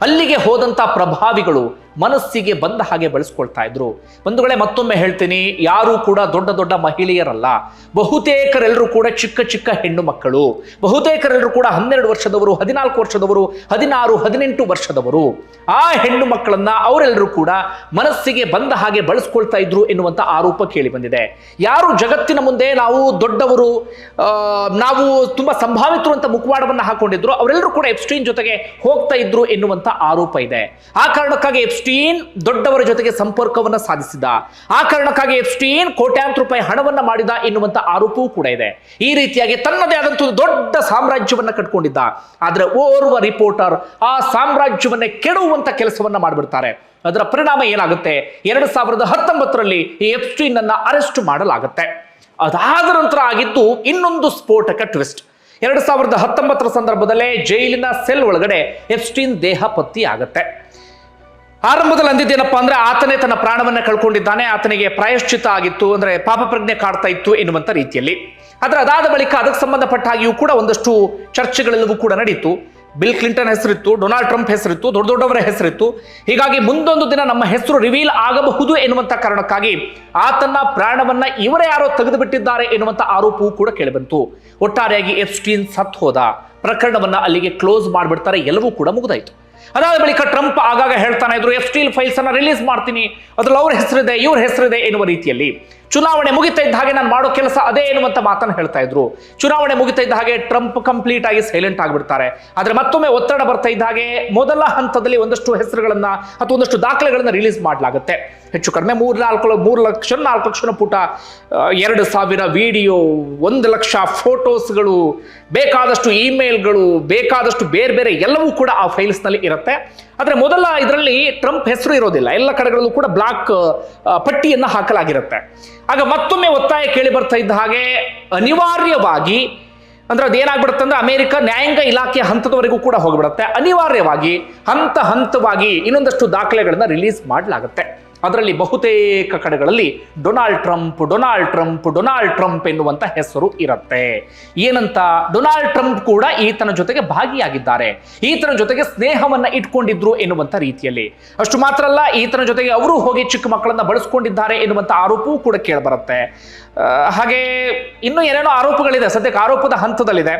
B: ಅಲ್ಲಿಗೆ ಹೋದಂತ ಪ್ರಭಾವಿಗಳು ಮನಸ್ಸಿಗೆ ಬಂದ ಹಾಗೆ ಬಳಸ್ಕೊಳ್ತಾ ಇದ್ರು. ಬಂಧುಗಳೇ, ಮತ್ತೊಮ್ಮೆ ಹೇಳ್ತೀನಿ, ಯಾರು ಕೂಡ ದೊಡ್ಡ ಮಹಿಳೆಯರಲ್ಲ. ಬಹುತೇಕರೆಲ್ಲರೂ ಕೂಡ ಚಿಕ್ಕ ಹೆಣ್ಣು ಮಕ್ಕಳು. ಬಹುತೇಕರೆಲ್ಲರೂ ಕೂಡ 12 ವರ್ಷದವರು, 14 ವರ್ಷದವರು, 16, 18 ವರ್ಷದವರು. ಆ ಹೆಣ್ಣು ಮಕ್ಕಳನ್ನ ಅವರೆಲ್ಲರೂ ಕೂಡ ಮನಸ್ಸಿಗೆ ಬಂದ ಹಾಗೆ ಬಳಸ್ಕೊಳ್ತಾ ಇದ್ರು ಎನ್ನುವಂತ ಆರೋಪ ಕೇಳಿ ಬಂದಿದೆ. ಯಾರು ಜಗತ್ತಿನ ಮುಂದೆ ನಾವು ದೊಡ್ಡವರು, ನಾವು ತುಂಬಾ ಸಂಭಾವಿತರು ಅಂತ ಮುಖವಾಡವನ್ನ ಹಾಕೊಂಡಿದ್ರು, ಅವರೆಲ್ಲರೂ ಕೂಡ ಎಪ್ಸ್ಟೀನ್ ಜೊತೆಗೆ ಹೋಗ್ತಾ ಇದ್ರು ಎನ್ನುವಂತ ಆರೋಪ ಇದೆ. ಆ ಕಾರಣಕ್ಕಾಗಿ ಎಪ್ಸ್ಟೀನ್ ದೊಡ್ಡವರ ಜೊತೆಗೆ ಸಂಪರ್ಕವನ್ನ ಸಾಧಿಸಿದ. ಆ ಕಾರಣಕ್ಕಾಗಿ ಎಪ್ಸ್ಟೀನ್ ಕೋಟ್ಯಾಂತರ ರೂಪಾಯಿ ಹಣವನ್ನ ಮಾಡಿದ ಎನ್ನುವಂತ ಆರೋಪವೂ ಕೂಡ ಇದೆ. ಈ ರೀತಿಯಾಗಿ ತನ್ನದೇ ಆದಂತಹ ದೊಡ್ಡ ಸಾಮ್ರಾಜ್ಯವನ್ನ ಕಟ್ಕೊಂಡಿದ್ದ. ಆದ್ರೆ ಓರ್ವ ರಿಪೋರ್ಟರ್ ಆ ಸಾಮ್ರಾಜ್ಯವನ್ನೇ ಕೆಡುವಂತ ಕೆಲಸವನ್ನ ಮಾಡಿಬಿಡ್ತಾರೆ. ಅದರ ಪರಿಣಾಮ ಏನಾಗುತ್ತೆ? 2019ರಲ್ಲಿ ಈ ಎಪ್ಸ್ಟೀನ್ ಅನ್ನ ಅರೆಸ್ಟ್ ಮಾಡಲಾಗುತ್ತೆ. ಅದಾದ ನಂತರ ಆಗಿದ್ದು ಇನ್ನೊಂದು ಸ್ಫೋಟಕ ಟ್ವಿಸ್ಟ್. 2019 ಸಂದರ್ಭದಲ್ಲೇ ಜೈಲಿನ ಸೆಲ್ ಒಳಗಡೆ ಎಪ್ಸ್ಟೀನ್ ದೇಹ ಪತ್ತಿ ಆಗತ್ತೆ. ಆರಂಭದಲ್ಲಿ ಅಂದಿದ್ದೇನಪ್ಪ ಅಂದ್ರೆ, ಆತನೇ ತನ್ನ ಪ್ರಾಣವನ್ನ ಕಳ್ಕೊಂಡಿದ್ದಾನೆ, ಆತನಿಗೆ ಪ್ರಾಯಶ್ಚಿತ್ತ ಆಗಿತ್ತು, ಅಂದ್ರೆ ಪಾಪ ಪ್ರಜ್ಞೆ ಕಾಡ್ತಾ ಇತ್ತು ಎನ್ನುವಂತ ರೀತಿಯಲ್ಲಿ. ಆದ್ರೆ ಅದಾದ ಬಳಿಕ ಅದಕ್ಕೆ ಸಂಬಂಧಪಟ್ಟ ಹಾಗೆಯೂ ಕೂಡ ಒಂದಷ್ಟು ಚರ್ಚೆಗಳೆಲ್ಲವೂ ಕೂಡ ನಡೀತು. ಬಿಲ್ ಕ್ಲಿಂಟನ್ ಹೆಸರಿತ್ತು, ಡೊನಾಲ್ಡ್ ಟ್ರಂಪ್ ಹೆಸರಿತ್ತು, ದೊಡ್ಡವರ ಹೆಸರಿತ್ತು. ಹೀಗಾಗಿ ಮುಂದೊಂದು ದಿನ ನಮ್ಮ ಹೆಸರು ರಿವೀಲ್ ಆಗಬಹುದು ಎನ್ನುವಂತ ಕಾರಣಕ್ಕಾಗಿ ಆತನ ಪ್ರಾಣವನ್ನ ಇವರೇ ಯಾರೋ ತೆಗೆದು ಬಿಟ್ಟಿದ್ದಾರೆ ಎನ್ನುವಂತ ಆರೋಪವೂ ಕೂಡ ಕೇಳಿಬಂತು. ಒಟ್ಟಾರೆಯಾಗಿ ಎಪ್ಸ್ಟೀನ್ ಸತ್ ಹೋದ. ಪ್ರಕರಣವನ್ನ ಅಲ್ಲಿಗೆ ಕ್ಲೋಸ್ ಮಾಡಿಬಿಡ್ತಾರೆ. ಎಲ್ಲವೂ ಕೂಡ ಮುಗಿದಾಯ್ತು. ಅದಾದ ಬಳಿಕ ಟ್ರಂಪ್ ಆಗಾಗ ಹೇಳ್ತಾನೆ ಇದ್ರು, ಎಪ್ಸ್ಟೀನ್ ಫೈಲ್ಸ್ ಅನ್ನ ರಿಲೀಸ್ ಮಾಡ್ತೀನಿ, ಅದ್ರಲ್ಲಿ ಅವ್ರ ಹೆಸರಿದೆ, ಇವ್ರ ಹೆಸರಿದೆ ಎನ್ನುವ ರೀತಿಯಲ್ಲಿ. ಚುನಾವಣೆ ಮುಗಿತಾ ಇದ್ದ ಹಾಗೆ ನಾನು ಮಾಡೋ ಕೆಲಸ ಅದೇ ಎನ್ನುವಂತ ಮಾತನ್ನು ಹೇಳ್ತಾ ಇದ್ರು. ಚುನಾವಣೆ ಮುಗಿತಾ ಇದ್ದ ಹಾಗೆ ಟ್ರಂಪ್ ಕಂಪ್ಲೀಟ್ ಆಗಿ ಸೈಲೆಂಟ್ ಆಗಿಬಿಡ್ತಾರೆ. ಆದ್ರೆ ಮತ್ತೊಮ್ಮೆ ಒತ್ತಡ ಬರ್ತಾ ಇದ್ದ ಹಾಗೆ ಮೊದಲ ಹಂತದಲ್ಲಿ ಒಂದಷ್ಟು ಹೆಸರುಗಳನ್ನ ಅಥವಾ ಒಂದಷ್ಟು ದಾಖಲೆಗಳನ್ನ ರಿಲೀಸ್ ಮಾಡಲಾಗುತ್ತೆ. ಹೆಚ್ಚು ಕಡಿಮೆ 3 ಲಕ್ಷ 4 ಲಕ್ಷ ಪುಟ, 2,000 ವಿಡಿಯೋ, 1 ಲಕ್ಷ ಫೋಟೋಸ್ಗಳು, ಬೇಕಾದಷ್ಟು ಇಮೇಲ್ಗಳು, ಬೇಕಾದಷ್ಟು ಬೇರೆ ಎಲ್ಲವೂ ಕೂಡ ಆ ಫೈಲ್ಸ್ ನಲ್ಲಿ ಇರುತ್ತೆ. ಆದ್ರೆ ಮೊದಲ ಇದರಲ್ಲಿ ಟ್ರಂಪ್ ಹೆಸರು ಇರೋದಿಲ್ಲ. ಎಲ್ಲ ಕಡೆಗಳಲ್ಲೂ ಕೂಡ ಬ್ಲಾಕ್ ಪಟ್ಟಿಯನ್ನ ಹಾಕಲಾಗಿರುತ್ತೆ. ಆಗ ಮತ್ತೊಮ್ಮೆ ಒತ್ತಾಯ ಕೇಳಿ ಬರ್ತಾ ಇದ್ದ ಹಾಗೆ ಅನಿವಾರ್ಯವಾಗಿ, ಅಂದ್ರೆ ಅದೇನಾಗ್ಬಿಡುತ್ತೆ ಅಂದ್ರೆ, ಅಮೆರಿಕ ನ್ಯಾಯಾಂಗ ಇಲಾಖೆಯ ಹಂತದವರೆಗೂ ಕೂಡ ಹೋಗ್ಬಿಡುತ್ತೆ. ಅನಿವಾರ್ಯವಾಗಿ ಹಂತವಾಗಿ ಇನ್ನೊಂದಷ್ಟು ದಾಖಲೆಗಳನ್ನ ರಿಲೀಸ್ ಮಾಡಲಾಗುತ್ತೆ. ಅದರಲ್ಲಿ ಬಹುತೇಕ ಕಡೆಗಳಲ್ಲಿ ಡೊನಾಲ್ಡ್ ಟ್ರಂಪ್ ಎನ್ನುವಂತ ಹೆಸರು ಇರುತ್ತೆ. ಏನಂತ? ಡೊನಾಲ್ಡ್ ಟ್ರಂಪ್ ಕೂಡ ಈತನ ಜೊತೆಗೆ ಭಾಗಿಯಾಗಿದ್ದಾರೆ, ಈತನ ಜೊತೆಗೆ ಸ್ನೇಹವನ್ನ ಇಟ್ಕೊಂಡಿದ್ರು ಎನ್ನುವಂತ ರೀತಿಯಲ್ಲಿ. ಅಷ್ಟು ಮಾತ್ರ ಅಲ್ಲ, ಈತನ ಜೊತೆಗೆ ಅವರು ಹೋಗಿ ಚಿಕ್ಕ ಮಕ್ಕಳನ್ನ ಬಳಸ್ಕೊಂಡಿದ್ದಾರೆ ಎನ್ನುವಂತ ಆರೋಪವೂ ಕೂಡ ಕೇಳಿಬರುತ್ತೆ. ಹಾಗೆ ಇನ್ನೂ ಏನೇನೋ ಆರೋಪಗಳಿದೆ, ಸದ್ಯಕ್ಕೆ ಆರೋಪದ ಹಂತದಲ್ಲಿದೆ.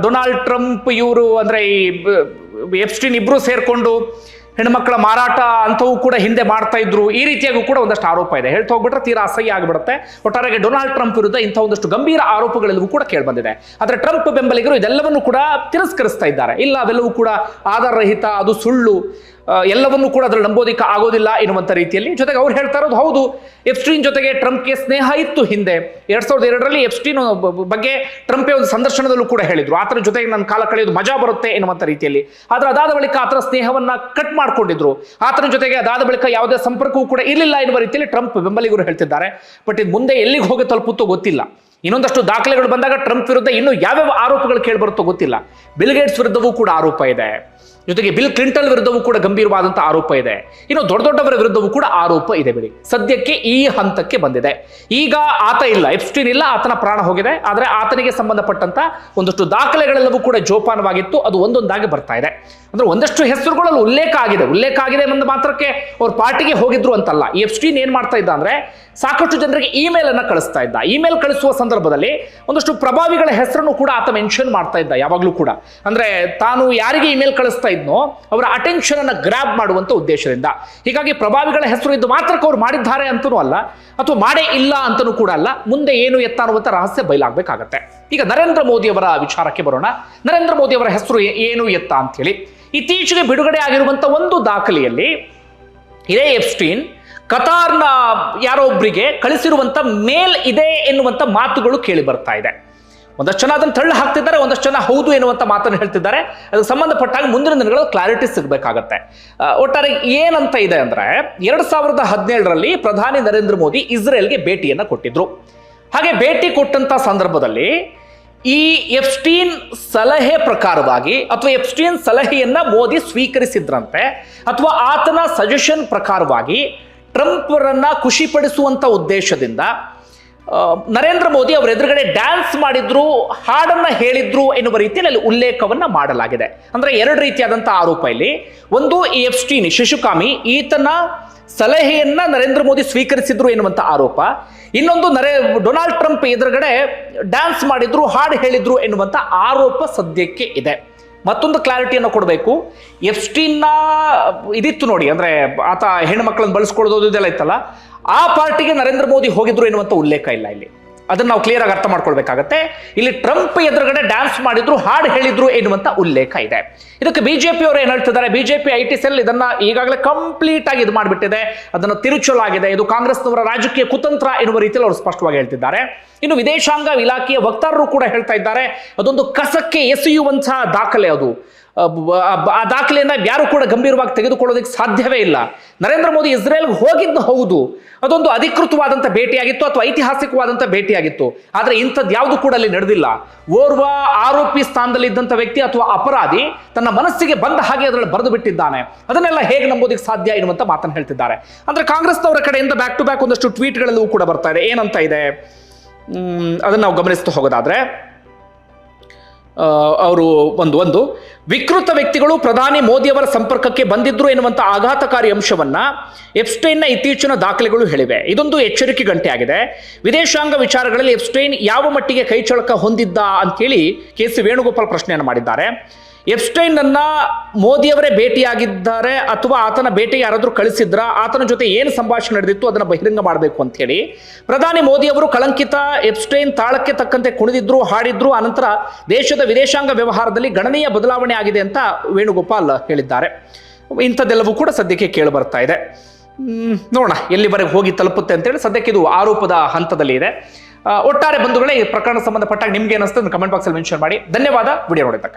B: ಡೊನಾಲ್ಡ್ ಟ್ರಂಪ್ ಇವರು ಅಂದ್ರೆ ಈ ಎಪ್ಸ್ಟೀನ್ ಇಬ್ರು ಸೇರ್ಕೊಂಡು ಹೆಣ್ಮಕ್ಳ ಮಾರಾಟ ಅಂತವೂ ಕೂಡ ಹಿಂದೆ ಮಾಡ್ತಾ ಇದ್ರು, ಈ ರೀತಿಯಾಗೂ ಕೂಡ ಒಂದಷ್ಟು ಆರೋಪ ಇದೆ. ಹೇಳ್ತಾ ಹೋಗ್ಬಿಟ್ರೆ ತೀರಾ ಅಸಹ್ಯ ಆಗಿಬಿಡುತ್ತೆ. ಒಟ್ಟಾರೆಗೆ ಡೊನಾಲ್ಡ್ ಟ್ರಂಪ್ ವಿರುದ್ಧ ಇಂಥ ಒಂದಷ್ಟು ಗಂಭೀರ ಆರೋಪಗಳೆಲ್ಲವೂ ಕೂಡ ಕೇಳಿಬಂದಿದೆ. ಆದರೆ ಟ್ರಂಪ್ ಬೆಂಬಲಿಗರು ಇದೆಲ್ಲವನ್ನೂ ಕೂಡ ತಿರಸ್ಕರಿಸ್ತಾ ಇದ್ದಾರೆ. ಇಲ್ಲ, ಅವೆಲ್ಲವೂ ಕೂಡ ಆಧಾರರಹಿತ, ಅದು ಸುಳ್ಳು, ಎಲ್ಲವನ್ನೂ ಕೂಡ ಅದ್ರಲ್ಲಿ ನಂಬೋದಿಕ್ಕೆ ಆಗೋದಿಲ್ಲ ಎನ್ನುವಂತ ರೀತಿಯಲ್ಲಿ. ಜೊತೆಗೆ ಅವ್ರು ಹೇಳ್ತಾ ಇರೋದು ಹೌದು, ಎಪ್ಸ್ಟೀನ್ ಜೊತೆಗೆ ಟ್ರಂಪ್ಗೆ ಸ್ನೇಹ ಇತ್ತು ಹಿಂದೆ. 2002ರಲ್ಲಿ ಎಪ್ಸ್ಟೀನ್ ಬಗ್ಗೆ ಟ್ರಂಪೇ ಒಂದು ಸಂದರ್ಶನದಲ್ಲೂ ಕೂಡ ಹೇಳಿದ್ರು, ಆತನ ಜೊತೆಗೆ ನನ್ನ ಕಾಲ ಕಳೆಯೋದು ಮಜಾ ಬರುತ್ತೆ ಎನ್ನುವಂತ ರೀತಿಯಲ್ಲಿ. ಆದ್ರೆ ಅದಾದ ಬಳಿಕ ಆತನ ಸ್ನೇಹವನ್ನ ಕಟ್ ಮಾಡ್ಕೊಂಡಿದ್ರು, ಆತನ ಜೊತೆಗೆ ಅದಾದ ಬಳಿಕ ಯಾವುದೇ ಸಂಪರ್ಕವೂ ಕೂಡ ಇರಲಿಲ್ಲ ಎನ್ನುವ ರೀತಿಯಲ್ಲಿ ಟ್ರಂಪ್ ಬೆಂಬಲಿಗರು ಹೇಳ್ತಿದ್ದಾರೆ. ಬಟ್ ಇದು ಮುಂದೆ ಎಲ್ಲಿಗೆ ಹೋಗಿ ತಲುಪುತ್ತೋ ಗೊತ್ತಿಲ್ಲ. ಇನ್ನೊಂದಷ್ಟು ದಾಖಲೆಗಳು ಬಂದಾಗ ಟ್ರಂಪ್ ವಿರುದ್ಧ ಇನ್ನೂ ಯಾವ್ಯಾವ ಆರೋಪಗಳು ಕೇಳಿಬರುತ್ತೋ ಗೊತ್ತಿಲ್ಲ. ಬಿಲ್ ಗೇಟ್ಸ್ ವಿರುದ್ಧವೂ ಕೂಡ ಆರೋಪ ಇದೆ, ಜೊತೆಗೆ ಬಿಲ್ ಕ್ಲಿಂಟನ್ ವಿರುದ್ಧವೂ ಕೂಡ ಗಂಭೀರವಾದಂತಹ ಆರೋಪ ಇದೆ, ಇನ್ನು ದೊಡ್ಡವರ ವಿರುದ್ಧವೂ ಕೂಡ ಆರೋಪ ಇದೆ. ಬಿಡಿ, ಸದ್ಯಕ್ಕೆ ಈ ಹಂತಕ್ಕೆ ಬಂದಿದೆ. ಈಗ ಆತ ಇಲ್ಲ, ಎಪ್ಸ್ಟೀನ್ ಇಲ್ಲ, ಆತನ ಪ್ರಾಣ ಹೋಗಿದೆ. ಆದರೆ ಆತನಿಗೆ ಸಂಬಂಧಪಟ್ಟಂತ ಒಂದಷ್ಟು ದಾಖಲೆಗಳೆಲ್ಲವೂ ಕೂಡ ಜೋಪಾನವಾಗಿತ್ತು, ಅದು ಒಂದೊಂದಾಗಿ ಬರ್ತಾ ಇದೆ. ಅಂದ್ರೆ ಒಂದಷ್ಟು ಹೆಸರುಗಳಲ್ಲಿ ಉಲ್ಲೇಖ ಆಗಿದೆ ಒಂದು ಮಾತ್ರಕ್ಕೆ ಅವ್ರ ಪಾರ್ಟಿಗೆ ಹೋಗಿದ್ರು ಅಂತಲ್ಲ. ಈ ಎಪ್ಸ್ಟೀನ್ ಏನ್ ಮಾಡ್ತಾ ಇದ್ದ ಅಂದ್ರೆ ಸಾಕಷ್ಟು ಜನರಿಗೆ ಇಮೇಲ್ ಅನ್ನ ಕಳಿಸ್ತಾ ಇದ್ದ. ಇಮೇಲ್ ಕಳಿಸುವ ಸಂದರ್ಭದಲ್ಲಿ ಒಂದಷ್ಟು ಪ್ರಭಾವಿಗಳ ಹೆಸರನ್ನು ಕೂಡ ಆತ ಮೆನ್ಷನ್ ಮಾಡ್ತಾ ಇದ್ದ ಯಾವಾಗ್ಲೂ ಕೂಡ. ಅಂದ್ರೆ ತಾನು ಯಾರಿಗೆ ಇಮೇಲ್ ಕಳಿಸ್ತಾ ಇದ್ನೋ ಅವರ ಅಟೆನ್ಷನ್ ಅನ್ನ ಗ್ರಾಬ್ ಮಾಡುವಂತ ಉದ್ದೇಶದಿಂದ. ಹೀಗಾಗಿ ಪ್ರಭಾವಿಗಳ ಹೆಸರು ಇದ್ದು ಮಾತ್ರಕ್ಕೆ ಅವ್ರು ಮಾಡಿದ್ದಾರೆ ಅಂತನೂ ಅಲ್ಲ, ಅಥವಾ ಮಾಡೇ ಇಲ್ಲ ಅಂತನೂ ಕೂಡ ಅಲ್ಲ. ಮುಂದೆ ಏನು ಎತ್ತ ಅನ್ನುವಂಥ ರಹಸ್ಯ ಬಯಲಾಗಬೇಕಾಗತ್ತೆ. ಈಗ ನರೇಂದ್ರ ಮೋದಿ ಅವರ ವಿಚಾರಕ್ಕೆ ಬರೋಣ. ನರೇಂದ್ರ ಮೋದಿ ಅವರ ಹೆಸರು ಏನು ಎತ್ತ ಅಂತ ಹೇಳಿ ಇತ್ತೀಚೆಗೆ ಬಿಡುಗಡೆ ಆಗಿರುವಂತ ಒಂದು ದಾಖಲೆಯಲ್ಲಿ ಇದೇ ಎಪ್ಸ್ಟೀನ್ ಕತಾರ್ನ ಯಾರೋ ಒಬ್ಬರಿಗೆ ಕಳಿಸಿರುವಂತ ಮೇಲ್ ಇದೆ ಎನ್ನುವಂತ ಮಾತುಗಳು ಕೇಳಿ ಬರ್ತಾ ಇದೆ. ಒಂದಷ್ಟು ಜನ ಅದನ್ನು ತಳ್ಳಿ ಹಾಕ್ತಿದ್ದಾರೆ, ಒಂದಷ್ಟು ಜನ ಹೌದು ಎನ್ನುವಂತ ಮಾತನ್ನು ಹೇಳ್ತಿದ್ದಾರೆ. ಅದಕ್ಕೆ ಸಂಬಂಧಪಟ್ಟಾಗ ಮುಂದಿನ ದಿನಗಳು ಕ್ಲಾರಿಟಿ ಸಿಗಬೇಕಾಗತ್ತೆ. ಒಟ್ಟಾರೆ ಏನಂತ ಇದೆ ಅಂದ್ರೆ 2017ರಲ್ಲಿ ಪ್ರಧಾನಿ ನರೇಂದ್ರ ಮೋದಿ ಇಸ್ರೇಲ್ಗೆ ಭೇಟಿಯನ್ನ ಕೊಟ್ಟಿದ್ರು. ಹಾಗೆ ಭೇಟಿ ಕೊಟ್ಟಂತ ಸಂದರ್ಭದಲ್ಲಿ ಈ ಎಪ್ಸ್ಟೀನ್ ಸಲಹೆ ಪ್ರಕಾರವಾಗಿ ಅಥವಾ ಎಪ್ಸ್ಟೀನ್ ಸಲಹೆಯನ್ನ ಮೋದಿ ಸ್ವೀಕರಿಸಿದ್ರಂತೆ, ಅಥವಾ ಆತನ ಸಜೆಷನ್ ಪ್ರಕಾರವಾಗಿ ಟ್ರಂಪ್ರನ್ನ ಖುಷಿಪಡಿಸುವಂತ ಉದ್ದೇಶದಿಂದ ನರೇಂದ್ರ ಮೋದಿ ಅವರ ಎದುರುಗಡೆ ಡ್ಯಾನ್ಸ್ ಮಾಡಿದ್ರು, ಹಾಡನ್ನ ಹೇಳಿದ್ರು ಎನ್ನುವ ರೀತಿಯಲ್ಲಿ ಅಲ್ಲಿ ಉಲ್ಲೇಖವನ್ನ ಮಾಡಲಾಗಿದೆ. ಅಂದ್ರೆ ಎರಡು ರೀತಿಯಾದಂತಹ ಆರೋಪ ಇಲ್ಲಿ. ಒಂದು, ಈ ಎಪ್ಸ್ಟೀನ್ ಶಿಶುಕಾಮಿ ಈತನ ಸಲಹೆಯನ್ನ ನರೇಂದ್ರ ಮೋದಿ ಸ್ವೀಕರಿಸಿದ್ರು ಎನ್ನುವಂತ ಆರೋಪ. ಇನ್ನೊಂದು, ಡೊನಾಲ್ಡ್ ಟ್ರಂಪ್ ಎದುರುಗಡೆ ಡ್ಯಾನ್ಸ್ ಮಾಡಿದ್ರು, ಹಾಡು ಹೇಳಿದ್ರು ಎನ್ನುವಂತ ಆರೋಪ ಸದ್ಯಕ್ಕೆ ಇದೆ. ಮತ್ತೊಂದು ಕ್ಲಾರಿಟಿಯನ್ನು ಕೊಡಬೇಕು. ಎಪ್ಸ್ಟೀನ್ನ ಇದಿತ್ತು ನೋಡಿ, ಅಂದ್ರೆ ಆತ ಹೆಣ್ಣು ಮಕ್ಕಳನ್ನು ಬಳಸ್ಕೊಳ್ಳೋದು ಇದೆಲ್ಲ ಇತ್ತಲ್ಲ, ಆ ಪಾರ್ಟಿಗೆ ನರೇಂದ್ರ ಮೋದಿ ಹೋಗಿದ್ರು ಎನ್ನುವಂತ ಉಲ್ಲೇಖ ಇಲ್ಲ ಇಲ್ಲಿ. ಅದನ್ನ ನಾವು ಕ್ಲಿಯರ್ ಆಗಿ ಅರ್ಥ ಮಾಡ್ಕೊಳ್ಬೇಕಾಗತ್ತೆ. ಇಲ್ಲಿ ಟ್ರಂಪ್ ಎದುರುಗಡೆ ಡ್ಯಾನ್ಸ್ ಮಾಡಿದ್ರು, ಹಾಡು ಹೇಳಿದ್ರು ಎನ್ನುವಂತ ಉಲ್ಲೇಖ ಇದೆ. ಇದಕ್ಕೆ ಬಿಜೆಪಿ ಅವರು ಏನ್ ಹೇಳ್ತಿದ್ದಾರೆ, ಬಿಜೆಪಿ ಐಟಿ ಸೆಲ್ ಇದನ್ನ ಈಗಾಗಲೇ ಕಂಪ್ಲೀಟ್ ಆಗಿ ಇದು ಮಾಡಿಬಿಟ್ಟಿದೆ, ಅದನ್ನು ತಿರುಚಲಾಗಿದೆ, ಇದು ಕಾಂಗ್ರೆಸ್ನವರ ರಾಜಕೀಯ ಕುತಂತ್ರ ಎನ್ನುವ ರೀತಿಯಲ್ಲಿ ಅವರು ಸ್ಪಷ್ಟವಾಗಿ ಹೇಳ್ತಿದ್ದಾರೆ. ಇನ್ನು ವಿದೇಶಾಂಗ ಇಲಾಖೆಯ ವಕ್ತಾರರು ಕೂಡ ಹೇಳ್ತಾ ಇದ್ದಾರೆ, ಅದೊಂದು ಕಸಕ್ಕೆ ಎಸೆಯುವಂತಹ ದಾಖಲೆ ಅದು. ಆ ದಾಖಲೆಯನ್ನ ಯಾರು ಕೂಡ ಗಂಭೀರವಾಗಿ ತೆಗೆದುಕೊಳ್ಳೋದಕ್ಕೆ ಸಾಧ್ಯವೇ ಇಲ್ಲ. ನರೇಂದ್ರ ಮೋದಿ ಇಸ್ರೇಲ್ಗೆ ಹೋಗಿದ್ದು ಹೌದು, ಅದೊಂದು ಅಧಿಕೃತವಾದಂಥ ಭೇಟಿಯಾಗಿತ್ತು ಅಥವಾ ಐತಿಹಾಸಿಕವಾದಂಥ ಭೇಟಿಯಾಗಿತ್ತು. ಆದರೆ ಇಂಥದ್ದು ಯಾವುದು ಕೂಡ ಅಲ್ಲಿ ನಡೆದಿಲ್ಲ. ಓರ್ವ ಆರೋಪಿ ಸ್ಥಾನದಲ್ಲಿ ಇದ್ದಂಥ ವ್ಯಕ್ತಿ ಅಥವಾ ಅಪರಾಧಿ ತನ್ನ ಮನಸ್ಸಿಗೆ ಬಂದ ಹಾಗೆ ಅದರಲ್ಲಿ ಬರೆದು ಬಿಟ್ಟಿದ್ದಾನೆ, ಅದನ್ನೆಲ್ಲ ಹೇಗೆ ನಂಬೋದಕ್ಕೆ ಸಾಧ್ಯ ಎನ್ನುವಂತ ಮಾತನ್ನು ಹೇಳ್ತಿದ್ದಾರೆ. ಅಂದ್ರೆ ಕಾಂಗ್ರೆಸ್ನವರ ಕಡೆಯಿಂದ ಬ್ಯಾಕ್ ಟು ಬ್ಯಾಕ್ ಒಂದಷ್ಟು ಟ್ವೀಟ್ಗಳೆಲ್ಲವೂ ಕೂಡ ಬರ್ತಾ ಇದೆ. ಏನಂತ ಇದೆ ಅದನ್ನು ನಾವು ಗಮನಿಸ್ತಾ ಹೋಗೋದಾದ್ರೆ, ಅವರು ಒಂದು ವಿಕೃತ ವ್ಯಕ್ತಿಗಳು ಪ್ರಧಾನಿ ಮೋದಿಯವರ ಸಂಪರ್ಕಕ್ಕೆ ಬಂದಿದ್ರು ಎನ್ನುವಂತ ಆಘಾತಕಾರಿ ಅಂಶವನ್ನ ಎಪ್ಸ್ಟೈನ್ನ ಇತ್ತೀಚಿನ ದಾಖಲೆಗಳು ಹೇಳಿವೆ. ಇದೊಂದು ಎಚ್ಚರಿಕೆ ಗಂಟೆ ಆಗಿದೆ. ವಿದೇಶಾಂಗ ವಿಚಾರಗಳಲ್ಲಿ ಎಪ್ಸ್ಟೈನ್ ಯಾವ ಮಟ್ಟಿಗೆ ಕೈಚಳಕ ಹೊಂದಿದ್ದ ಅಂತೇಳಿ ಕೆ.ಸಿ. ವೇಣುಗೋಪಾಲ್ ಪ್ರಶ್ನೆಯನ್ನು ಮಾಡಿದ್ದಾರೆ. ಎಪ್ಸ್ಟೈನ್ ಅನ್ನ ಮೋದಿಯವರೇ ಭೇಟಿಯಾಗಿದ್ದಾರೆ ಅಥವಾ ಆತನ ಭೇಟಿಗೆ ಯಾರಾದರೂ ಕಳಿಸಿದ್ರ, ಆತನ ಜೊತೆ ಏನು ಸಂಭಾಷಣೆ ನಡೆದಿತ್ತು ಅದನ್ನು ಬಹಿರಂಗ ಮಾಡಬೇಕು ಅಂತ ಹೇಳಿ ಪ್ರಧಾನಿ ಮೋದಿ ಅವರು ಕಳಂಕಿತ ಎಪ್ಸ್ಟೈನ್ ತಾಳಕ್ಕೆ ತಕ್ಕಂತೆ ಕುಣಿದಿದ್ರು, ಹಾಡಿದ್ರು. ಅನಂತರ ದೇಶದ ವಿದೇಶಾಂಗ ವ್ಯವಹಾರದಲ್ಲಿ ಗಣನೀಯ ಬದಲಾವಣೆ ಆಗಿದೆ ಅಂತ ವೇಣುಗೋಪಾಲ್ ಹೇಳಿದ್ದಾರೆ. ಇಂಥದ್ದೆಲ್ಲವೂ ಕೂಡ ಸದ್ಯಕ್ಕೆ ಕೇಳಿ ಬರ್ತಾ ಇದೆ. ನೋಡೋಣ ಎಲ್ಲಿವರೆಗೆ ಹೋಗಿ ತಲುಪುತ್ತೆ ಅಂತೇಳಿ. ಸದ್ಯಕ್ಕೆ ಇದು ಆರೋಪದ ಹಂತದಲ್ಲಿ ಇದೆ. ಒಟ್ಟಾರೆ ಬಂಧುಗಳೇ, ಈ ಪ್ರಕರಣ ಸಂಬಂಧಪಟ್ಟಾಗ ನಿಮ್ಗೆ ಏನಿಸ್ತದೆ ಕಮೆಂಟ್ ಬಾಕ್ಸ್ ಅಲ್ಲಿ ಮೆನ್ಷನ್ ಮಾಡಿ. ಧನ್ಯವಾದ ವಿಡಿಯೋ ನೋಡಿದ್ದಕ್ಕೆ.